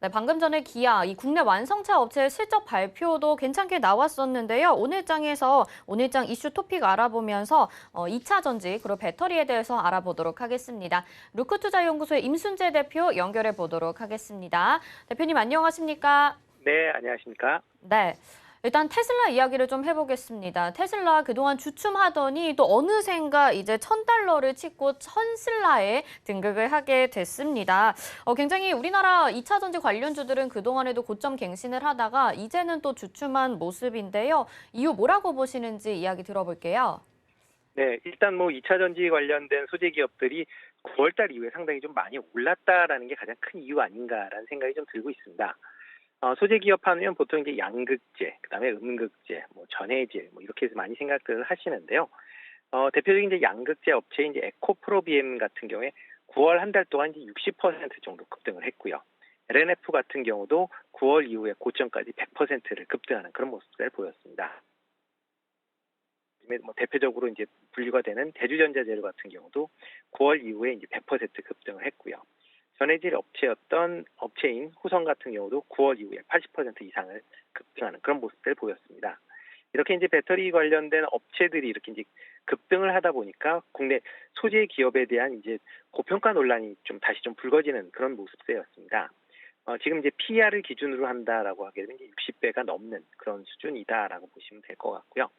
네, 방금 전에 기아, 이 국내 완성차 업체의 실적 발표도 괜찮게 나왔었는데요. 오늘장 이슈 토픽 알아보면서 2차 전지 그리고 배터리에 대해서 알아보도록 하겠습니다. 루크투자연구소의 임순재 대표 연결해 보도록 하겠습니다. 대표님 안녕하십니까? 네, 안녕하십니까? 네. 일단 테슬라 이야기를 좀 해보겠습니다. 테슬라 그동안 주춤하더니 또 어느샌가 이제 1,000달러를 찍고 천슬라에 등극을 하게 됐습니다. 굉장히 우리나라 2차 전지 관련주들은 그동안에도 고점 갱신을 하다가 이제는 또 주춤한 모습인데요. 이유 뭐라고 보시는지 이야기 들어볼게요. 네, 일단 뭐 2차 전지 관련된 소재 기업들이 9월 달 이후에 상당히 좀 많이 올랐다라는 게 가장 큰 이유 아닌가라는 생각이 좀 들고 있습니다. 소재 기업 하면 보통 이제 양극재, 그다음에 음극재, 뭐 전해질, 뭐 이렇게 해서 많이 생각들을 하시는데요. 대표적인 이제 양극재 업체인 이제 에코프로비엠 같은 경우에 9월 한 달 동안 이제 60% 정도 급등을 했고요. LNF 같은 경우도 9월 이후에 고점까지 100%를 급등하는 그런 모습을 보였습니다. 뭐 대표적으로 이제 분류가 되는 대주전자재료 같은 경우도 9월 이후에 이제 100% 급등을 했고요. 전해질 업체인 후성 같은 경우도 9월 이후에 80% 이상을 급등하는 그런 모습을 보였습니다. 이렇게 이제 배터리 관련된 업체들이 이렇게 이제 급등을 하다 보니까 국내 소재 기업에 대한 이제 고평가 논란이 좀 다시 좀 불거지는 그런 모습이었습니다. 지금 이제 PER을 기준으로 한다라고 하게 되면 이제 60배가 넘는 그런 수준이다라고 보시면 될 것 같고요.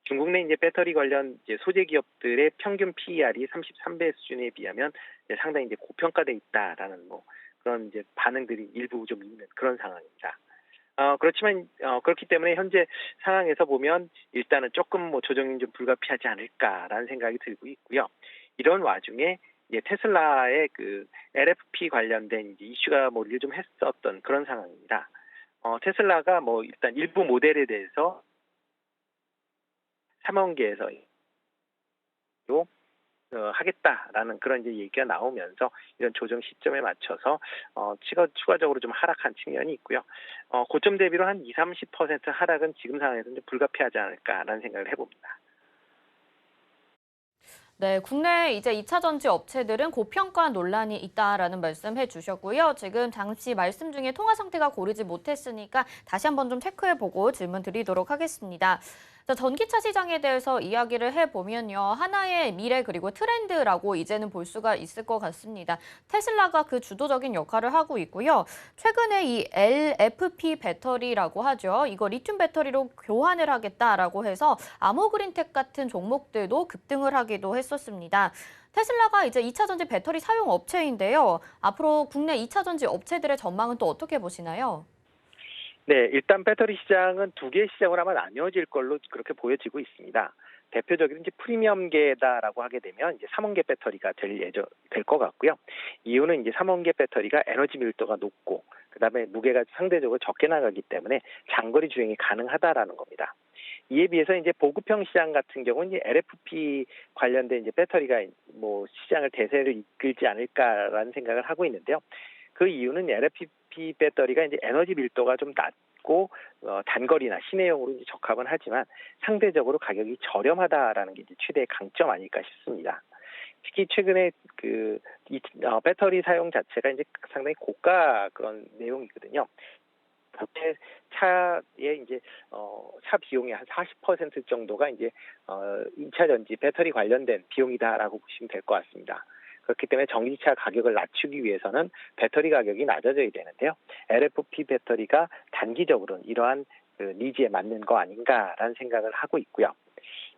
중국 내 이제 배터리 관련 이제 소재 기업들의 평균 PER이 33배 수준에 비하면 이제 상당히 이제 고평가돼 있다라는 뭐 그런 이제 반응들이 일부 좀 있는 그런 상황입니다. 그렇지만 그렇기 때문에 현재 상황에서 보면 일단은 조금 뭐 조정이 좀 불가피하지 않을까라는 생각이 들고 있고요. 이런 와중에 이제 테슬라의 그 LFP 관련된 이제 이슈가 몰리를 좀 했었던 그런 상황입니다. 테슬라가 뭐 일단 일부 모델에 대해서 3원계에서 하겠다라는 그런 이제 얘기가 나오면서 이런 조정 시점에 맞춰서 추가적으로 좀 하락한 측면이 있고요. 고점 대비로 한 20-30% 하락은 지금 상황에서는 좀 불가피하지 않을까라는 생각을 해봅니다. 네, 국내 이제 2차 전지 업체들은 고평가 논란이 있다라는 말씀해 주셨고요. 지금 잠시 말씀 중에 통화 상태가 고르지 못했으니까 다시 한번 좀 체크해보고 질문 드리도록 하겠습니다. 자, 전기차 시장에 대해서 이야기를 해보면요. 하나의 미래 그리고 트렌드라고 이제는 볼 수가 있을 것 같습니다. 테슬라가 그 주도적인 역할을 하고 있고요. 최근에 이 LFP 배터리라고 하죠. 이거 리튬 배터리로 교환을 하겠다라고 해서 아모그린텍 같은 종목들도 급등을 하기도 했었습니다. 테슬라가 이제 2차 전지 배터리 사용 업체인데요. 앞으로 국내 2차 전지 업체들의 전망은 또 어떻게 보시나요? 네, 일단 배터리 시장은 두 개의 시장으로 아마 나뉘어질 걸로 그렇게 보여지고 있습니다. 대표적인 이제 프리미엄계다라고 하게 되면 이제 3원계 배터리가 될 것 같고요. 이유는 이제 3원계 배터리가 에너지 밀도가 높고 그다음에 무게가 상대적으로 적게 나가기 때문에 장거리 주행이 가능하다라는 겁니다. 이에 비해서 이제 보급형 시장 같은 경우는 이제 LFP 관련된 이제 배터리가 뭐 시장을 대세를 이끌지 않을까라는 생각을 하고 있는데요. 그 이유는 LFP 배터리가 이제 에너지 밀도가 좀 낮고 단거리나 시내용으로 이제 적합은 하지만 상대적으로 가격이 저렴하다라는 게 이제 최대의 강점 아닐까 싶습니다. 특히 최근에 배터리 사용 자체가 이제 상당히 고가 그런 내용이거든요. 그때 차의 이제 차 비용의 한 40% 정도가 이제 2차 전지 배터리 관련된 비용이다라고 보시면 될 것 같습니다. 그렇기 때문에 전기차 가격을 낮추기 위해서는 배터리 가격이 낮아져야 되는데요. LFP 배터리가 단기적으로는 이러한 그 니즈에 맞는 거 아닌가라는 생각을 하고 있고요.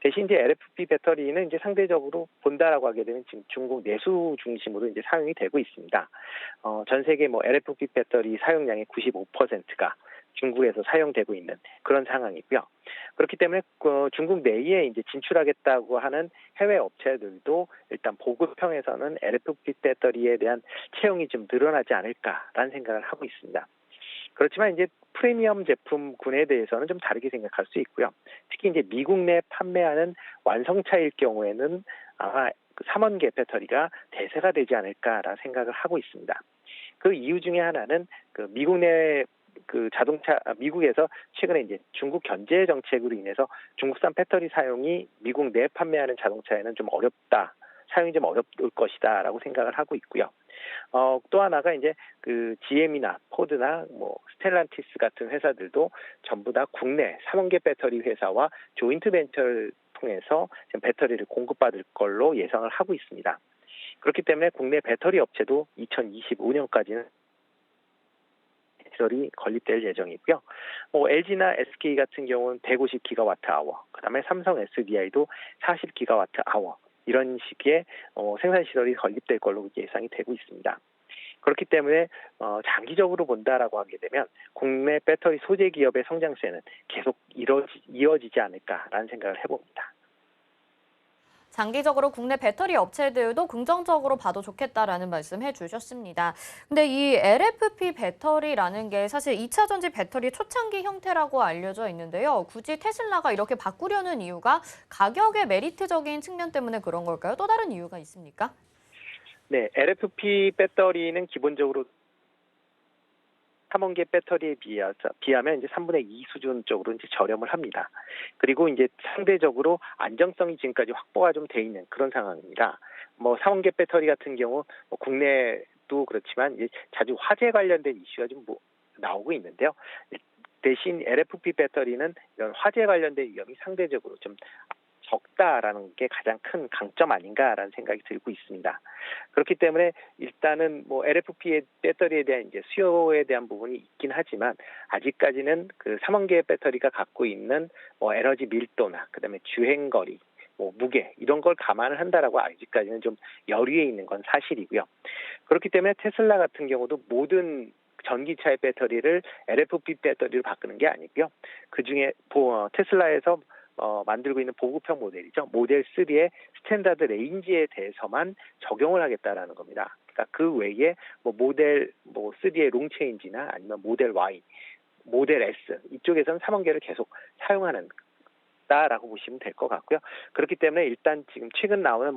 대신 이제 LFP 배터리는 이제 상대적으로 본다라고 하게 되면 지금 중국 내수 중심으로 이제 사용이 되고 있습니다. 전 세계 뭐 LFP 배터리 사용량의 95%가 중국에서 사용되고 있는 그런 상황이고요. 그렇기 때문에 중국 내에 이제 진출하겠다고 하는 해외 업체들도 일단 보급형에서는 LFP 배터리에 대한 채용이 좀 늘어나지 않을까라는 생각을 하고 있습니다. 그렇지만 이제 프리미엄 제품군에 대해서는 좀 다르게 생각할 수 있고요. 특히 이제 미국 내 판매하는 완성차일 경우에는 아마 3원계 배터리가 대세가 되지 않을까라는 생각을 하고 있습니다. 그 이유 중에 하나는 그 미국 내 미국에서 최근에 이제 중국 견제 정책으로 인해서 중국산 배터리 사용이 미국 내 판매하는 자동차에는 좀 어렵다. 사용이 좀 어려울 것이다라고 생각을 하고 있고요. 또 하나가 이제 그 GM이나 포드나 뭐 스텔란티스 같은 회사들도 전부 다 국내 3원계 배터리 회사와 조인트 벤처를 통해서 지금 배터리를 공급받을 걸로 예상을 하고 있습니다. 그렇기 때문에 국내 배터리 업체도 2025년까지는 배터리 건립될 예정이고요. LG나 SK 같은 경우는 150기가와트아워, 그다음에 삼성 SDI도 40기가와트아워 이런 식의 생산 시설이 건립될 걸로 예상이 되고 있습니다. 그렇기 때문에 장기적으로 본다라고 하게 되면 국내 배터리 소재 기업의 성장세는 계속 이어지지 않을까라는 생각을 해봅니다. 장기적으로 국내 배터리 업체들도 긍정적으로 봐도 좋겠다라는 말씀 해주셨습니다. 근데 이 LFP 배터리라는 게 사실 2차 전지 배터리 초창기 형태라고 알려져 있는데요. 굳이 테슬라가 이렇게 바꾸려는 이유가 가격의 메리트적인 측면 때문에 그런 걸까요? 또 다른 이유가 있습니까? 네, LFP 배터리는 기본적으로 3원계 배터리에 비하면 이제 3분의 2 수준 쪽으로 이제 저렴을 합니다. 그리고 이제 상대적으로 안정성이 지금까지 확보가 좀 돼 있는 그런 상황입니다. 3원계 배터리 같은 경우 국내도 그렇지만 이제 자주 화재 관련된 이슈가 좀 나오고 있는데요. 대신 LFP 배터리는 이런 화재 관련된 위험이 상대적으로 좀 적다라는 게 가장 큰 강점 아닌가라는 생각이 들고 있습니다. 그렇기 때문에 일단은 LFP 배터리에 대한 이제 수요에 대한 부분이 있긴 하지만 아직까지는 그 3원계 배터리가 갖고 있는 에너지 밀도나 그다음에 주행 거리, 무게 이런 걸 감안을 한다라고 아직까지는 좀 여류에 있는 건 사실이고요. 그렇기 때문에 테슬라 같은 경우도 모든 전기차의 배터리를 LFP 배터리로 바꾸는 게 아니고요. 그 중에 테슬라에서 만들고 있는 보급형 모델이죠. 모델 3의 스탠다드 레인지에 대해서만 적용을 하겠다라는 겁니다. 그러니까 그 외에 모델 3의 롱체인지나 아니면 모델 Y, 모델 S 이쪽에서는 3원계를 계속 사용하는 다라고 보시면 될 것 같고요. 그렇기 때문에 일단 지금 최근 나오는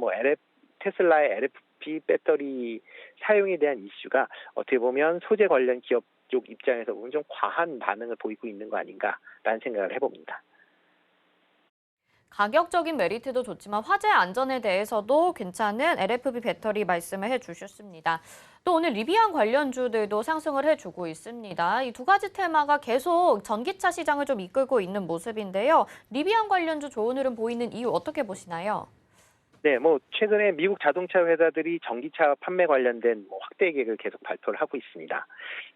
테슬라의 LFP 배터리 사용에 대한 이슈가 어떻게 보면 소재 관련 기업 쪽 입장에서 보면 좀 과한 반응을 보이고 있는 거 아닌가라는 생각을 해봅니다. 가격적인 메리트도 좋지만 화재 안전에 대해서도 괜찮은 LFP 배터리 말씀을 해주셨습니다. 또 오늘 리비안 관련주들도 상승을 해주고 있습니다. 이 두 가지 테마가 계속 전기차 시장을 좀 이끌고 있는 모습인데요. 리비안 관련주 좋은 흐름 보이는 이유 어떻게 보시나요? 네, 최근에 미국 자동차 회사들이 전기차 판매 관련된 확대 계획을 계속 발표를 하고 있습니다.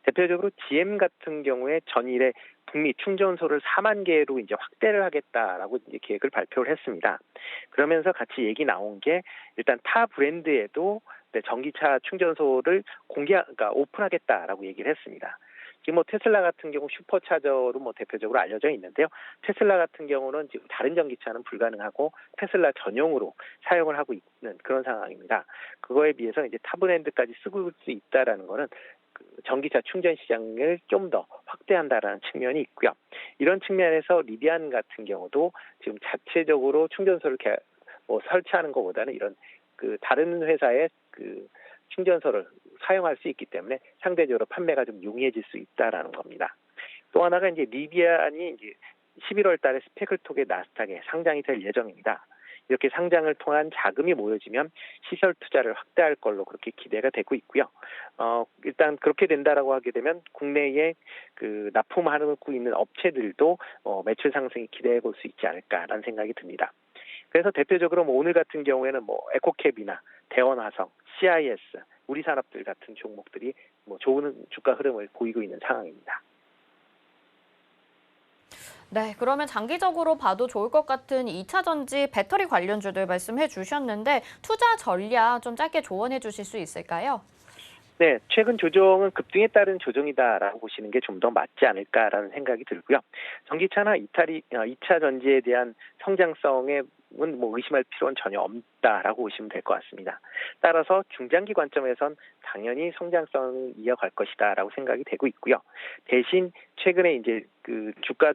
대표적으로 GM 같은 경우에 전일에 북미 충전소를 4만 개로 이제 확대를 하겠다라고 이제 계획을 발표를 했습니다. 그러면서 같이 얘기 나온 게 일단 타 브랜드에도 전기차 충전소를 그러니까 오픈하겠다라고 얘기를 했습니다. 지금 테슬라 같은 경우 슈퍼차저로 대표적으로 알려져 있는데요. 테슬라 같은 경우는 지금 다른 전기차는 불가능하고 테슬라 전용으로 사용을 하고 있는 그런 상황입니다. 그거에 비해서 이제 타 브랜드까지 쓰고 수 있다라는 거는 전기차 충전 시장을 좀 더 확대한다라는 측면이 있고요. 이런 측면에서 리비안 같은 경우도 지금 자체적으로 충전소를 설치하는 것보다는 이런 다른 회사의 충전소를 사용할 수 있기 때문에 상대적으로 판매가 좀 용이해질 수 있다라는 겁니다. 또 하나가 이제 리비안이 이제 11월 달에 스펙을 통해 나스닥에 상장이 될 예정입니다. 이렇게 상장을 통한 자금이 모여지면 시설 투자를 확대할 걸로 그렇게 기대가 되고 있고요. 일단 그렇게 된다라고 하게 되면 국내에 납품하고 있는 업체들도 매출 상승이 기대해 볼 수 있지 않을까라는 생각이 듭니다. 그래서 대표적으로 오늘 같은 경우에는 에코캡이나 대원화성, CIS, 우리산업들 같은 종목들이 좋은 주가 흐름을 보이고 있는 상황입니다. 네, 그러면 장기적으로 봐도 좋을 것 같은 2차 전지 배터리 관련주들 말씀해 주셨는데 투자 전략 좀 짧게 조언해 주실 수 있을까요? 네, 최근 조정은 급등에 따른 조정이다라고 보시는 게 좀 더 맞지 않을까라는 생각이 들고요. 전기차나 2차 전지에 대한 성장성에 의심할 필요는 전혀 없다라고 보시면 될 것 같습니다. 따라서 중장기 관점에선 당연히 성장성을 이어갈 것이다라고 생각이 되고 있고요. 대신 최근에 이제 주가가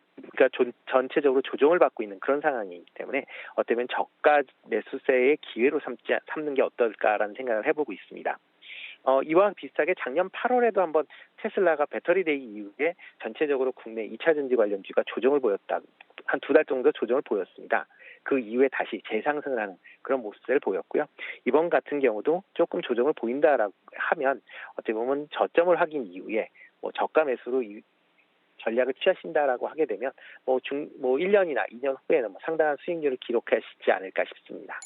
전체적으로 조정을 받고 있는 그런 상황이기 때문에 어떻게 보면 저가 매수세의 기회로 삼는 게 어떨까라는 생각을 해보고 있습니다. 이와 비슷하게 작년 8월에도 한번 테슬라가 배터리데이 이후에 전체적으로 국내 2차 전지 관련주가 조정을 보였다. 한 2달 정도 조정을 보였습니다. 그 이후에 다시 재상승을 하는 그런 모습을 보였고요. 이번 같은 경우도 조금 조정을 보인다라고 하면 어떻게 보면 저점을 확인 이후에 저가 매수로 전략을 취하신다라고 하게 되면 1년이나 2년 후에는 상당한 수익률을 기록하시지 않을까 싶습니다.